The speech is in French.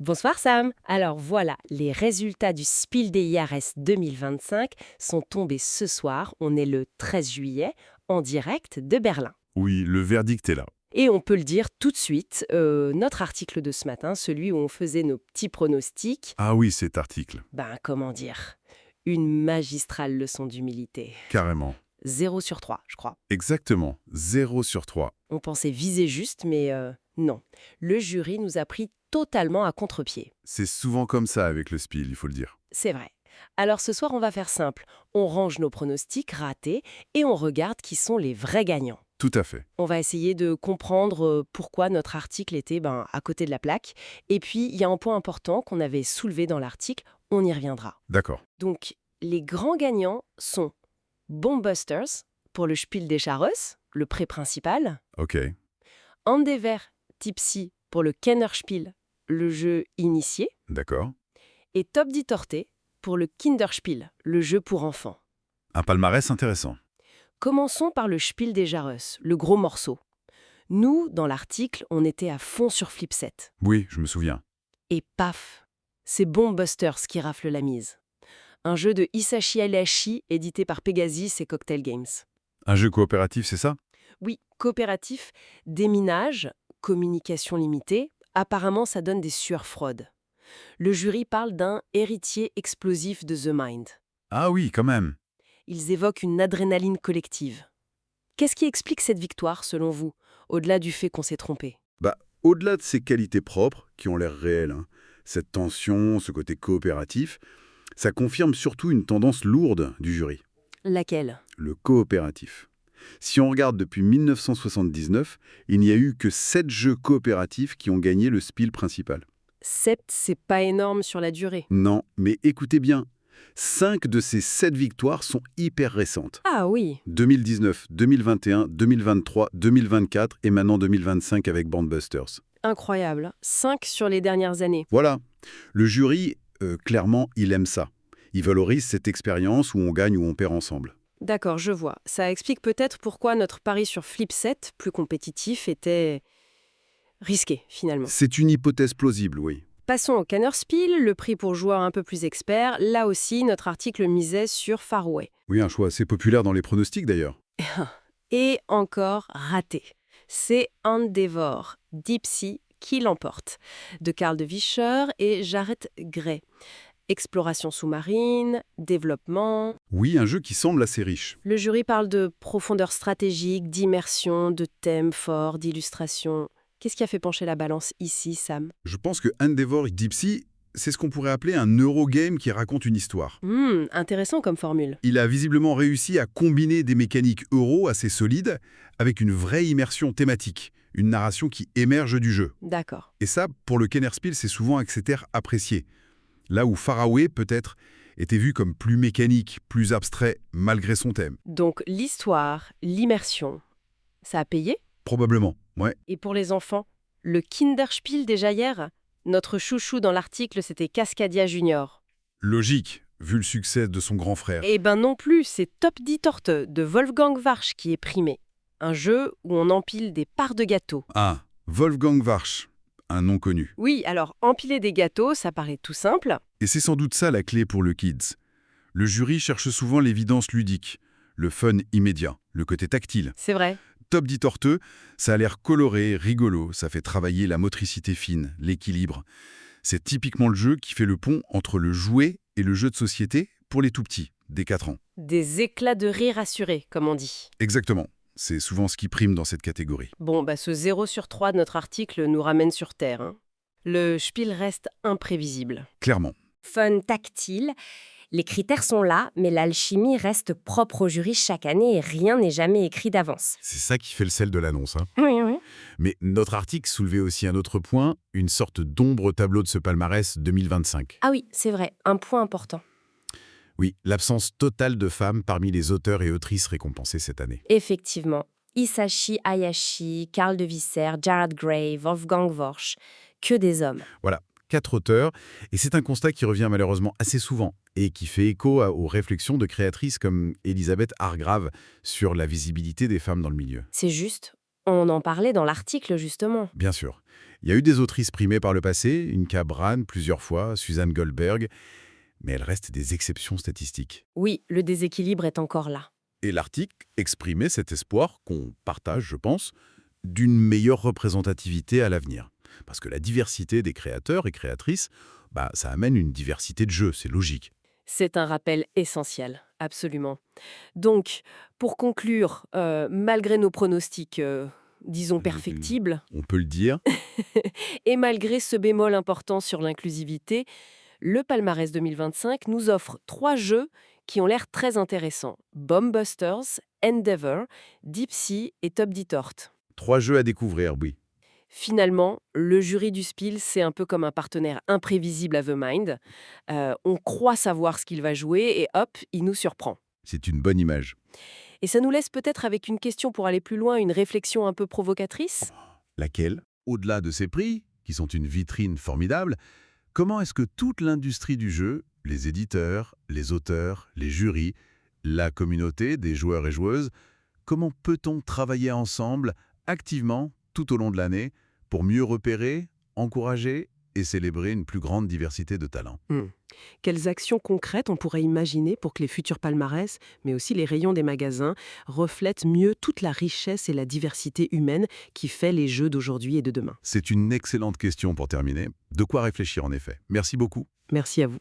Bonsoir Sam. Alors voilà, les résultats du Spiel des IRS 2025 sont tombés ce soir, on est le 13 juillet, en direct de Berlin. Oui, le verdict est là. Et on peut le dire tout de suite, notre article de ce matin, celui où on faisait nos petits pronostics, Ah oui, cet article. comment dire, une magistrale leçon d'humilité. Carrément. 0 sur 3, je crois. Exactement. 0 sur 3. On pensait viser juste, mais non. Le jury nous a pris totalement à contre-pied. C'est souvent comme ça avec le Spiel, il faut le dire. C'est vrai. Alors ce soir, on va faire simple. On range nos pronostics ratés et on regarde qui sont les vrais gagnants. Tout à fait. On va essayer de comprendre pourquoi notre article était à côté de la plaque. Et puis, il y a un point important qu'on avait soulevé dans l'article, on y reviendra. D'accord. Donc, les grands gagnants sont Bombbusters pour le Spiel des Jahres, le pré principal, Ok. Endeavour Tipsy pour le Kennerspiel, le jeu initié, D'accord. et Top die Torte pour le Kinderspiel, le jeu pour enfants. Un palmarès intéressant. Commençons par le Spiel des Jahres, le gros morceau. Nous, dans l'article, on était à fond sur Flipset. Oui, je me souviens. Et paf, c'est Bombbusters qui rafle la mise. Un jeu de Hisashi Hayashi édité par Pegasus et Cocktail Games. Un jeu coopératif, c'est ça? Oui, coopératif, déminage, communication limitée, apparemment ça donne des sueurs froides. Le jury parle d'un héritier explosif de The Mind. Ah oui, quand même. Ils évoquent une adrénaline collective. Qu'est-ce qui explique cette victoire, selon vous, au-delà du fait qu'on s'est trompé? Au-delà de ces qualités propres, qui ont l'air réelles, cette tension, ce côté coopératif, ça confirme surtout une tendance lourde du jury, Laquelle? le coopératif. Si on regarde depuis 1979, il n'y a eu que 7 jeux coopératifs qui ont gagné le Spiel principal. 7, c'est pas énorme sur la durée. Non, mais écoutez bien, 5 de ces 7 victoires sont hyper récentes. Ah oui, 2019, 2021, 2023, 2024 et maintenant 2025 avec Bandbusters. incroyable. 5 sur les dernières années. Voilà. Le jury, clairement, il aime ça. Il valorise cette expérience où on gagne ou on perd ensemble. D'accord, je vois. Ça explique peut-être pourquoi notre pari sur Flipset, plus compétitif, était risqué, finalement. C'est une hypothèse plausible, oui. Passons au Kennerspiel, le prix pour joueurs un peu plus experts. Là aussi, notre article misait sur Faraway. Oui, un choix assez populaire dans les pronostics d'ailleurs. Et encore raté. C'est Endeavour Deep-Sea qui l'emporte, de Karl de Visscher et Jared Gray. Exploration sous-marine, développement. Oui, un jeu qui semble assez riche. Le jury parle de profondeur stratégique, d'immersion, de thèmes forts, d'illustration. Qu'est-ce qui a fait pencher la balance ici, Sam? Je pense que Endeavour Deep Sea, c'est ce qu'on pourrait appeler un Eurogame qui raconte une histoire. Intéressant comme formule. Il a visiblement réussi à combiner des mécaniques euro assez solides avec une vraie immersion thématique, une narration qui émerge du jeu. D'accord. Et ça, pour le Kennerspiel, c'est souvent un critère apprécié. Là où Faraway, peut-être, était vu comme plus mécanique, plus abstrait, malgré son thème. Donc l'histoire, l'immersion, ça a payé? Probablement, ouais. Et pour les enfants, le Kinderspiel déjà hier? Notre chouchou dans l'article, c'était Cascadia Junior. Logique, vu le succès de son grand frère. Eh ben non plus, c'est Top die Torte de Wolfgang Warsch qui est primé. Un jeu où on empile des parts de gâteaux. Ah, Wolfgang Warsch, un nom connu. Oui, alors empiler des gâteaux, ça paraît tout simple. Et c'est sans doute ça la clé pour le Kids. Le jury cherche souvent l'évidence ludique, le fun immédiat, le côté tactile. C'est vrai. Top dit torteux, ça a l'air coloré, rigolo, ça fait travailler la motricité fine, l'équilibre. C'est typiquement le jeu qui fait le pont entre le jouet et le jeu de société pour les tout-petits, dès 4 ans. Des éclats de rire assurés, comme on dit. Exactement, c'est souvent ce qui prime dans cette catégorie. Bon, ce 0 sur 3 de notre article nous ramène sur Terre. Le Spiel reste imprévisible. Clairement. Fun tactile. Les critères sont là, mais l'alchimie reste propre au jury chaque année et rien n'est jamais écrit d'avance. C'est ça qui fait le sel de l'annonce. Oui, oui. Mais notre article soulevait aussi un autre point, une sorte d'ombre au tableau de ce palmarès 2025. Ah oui, c'est vrai, un point important. Oui, l'absence totale de femmes parmi les auteurs et autrices récompensés cette année. Effectivement, Hisashi Hayashi, Karl de Visser, Jared Gray, Wolfgang Warsch, que des hommes. Voilà, 4 auteurs, et c'est un constat qui revient malheureusement assez souvent et qui fait écho aux réflexions de créatrices comme Elisabeth Hargrave sur la visibilité des femmes dans le milieu. C'est juste, on en parlait dans l'article justement. Bien sûr. Il y a eu des autrices primées par le passé, Inka Bran plusieurs fois, Suzanne Goldberg, mais elles restent des exceptions statistiques. Oui, le déséquilibre est encore là. Et l'article exprimait cet espoir, qu'on partage, je pense, d'une meilleure représentativité à l'avenir. Parce que la diversité des créateurs et créatrices, ça amène une diversité de jeux, c'est logique. C'est un rappel essentiel, absolument. Donc, pour conclure, malgré nos pronostics, disons perfectibles, On peut le dire. et malgré ce bémol important sur l'inclusivité, le palmarès 2025 nous offre 3 jeux qui ont l'air très intéressants. Bombbusters, Endeavor, Deep Sea et Top Detort. 3 jeux à découvrir, oui. Finalement, le jury du Spiel, c'est un peu comme un partenaire imprévisible à The Mind. On croit savoir ce qu'il va jouer et hop, il nous surprend. C'est une bonne image. Et ça nous laisse peut-être avec une question pour aller plus loin, une réflexion un peu provocatrice. Laquelle? Au-delà de ces prix, qui sont une vitrine formidable, comment est-ce que toute l'industrie du jeu, les éditeurs, les auteurs, les jurys, la communauté des joueurs et joueuses, comment peut-on travailler ensemble, activement, tout au long de l'année, pour mieux repérer, encourager et célébrer une plus grande diversité de talents? Quelles actions concrètes on pourrait imaginer pour que les futurs palmarès, mais aussi les rayons des magasins, reflètent mieux toute la richesse et la diversité humaine qui fait les jeux d'aujourd'hui et de demain? C'est une excellente question pour terminer. De quoi réfléchir en effet. Merci beaucoup. Merci à vous.